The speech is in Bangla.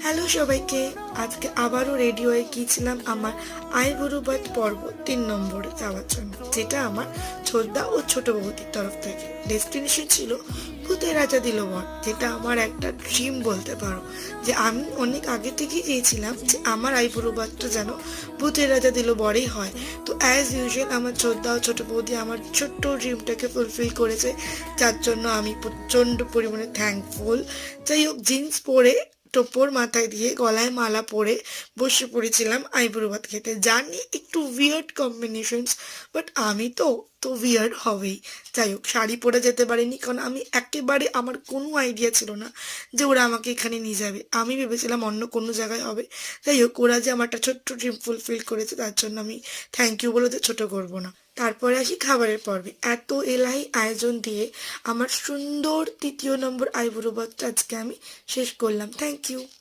হ্যালো সবাইকে, আজকে আবারও রেডি হয়ে গিয়েছিলাম আমার আইবুড়ো পর্ব 3 নম্বরে যাওয়ার জন্য, যেটা আমার ছোটদা ও ছোট বৌদির তরফ থেকে। ডেস্টিনেশন ছিল ভূতের রাজা দিল বর, যেটা আমার একটা ড্রিম বলতে পারো। যে আমি অনেক আগে থেকেই চেয়েছিলাম যে আমার আইবুড়ো যেন ভূতের রাজা দিল বরেই হয়। তো অ্যাজ ইউজুয়াল আমার ছোটদা ও ছোট বৌদি আমার ছোট্ট ড্রিমটাকে ফুলফিল করেছে, যার জন্য আমি প্রচণ্ড পরিমাণে থ্যাঙ্কফুল। যাই হোক, জিন্স পরে টোপর মাথায় দিয়ে গলায় মালা পরে বসে পড়েছিলাম আইবুড়ো ভাত খেতে। জানি একটু উইয়ার্ড কম্বিনেশনস, বাট আমি তো তো উইয়ার্ড হবেই। যাই হোক, শাড়ি পরে যেতে পারিনি, কারণ আমি একেবারে আমার কোনো আইডিয়া ছিল না যে ওরা আমাকে এখানে নিয়ে যাবে। আমি ভেবেছিলাম অন্য কোনো জায়গায় হবে। যাই হোক, ওরা যে আমার একটা ছোট্ট ড্রিম ফুলফিল করেছে, তার জন্য আমি থ্যাংক ইউ বলে ছোট করবো না। তারপরে আসি খাবারের পর্বে। এত এলাহি আয়োজন দিয়ে আমার সুন্দর 3য় নম্বর আইবুড়ো ভাতটা আজকে আমি শেষ করলাম। Thank you.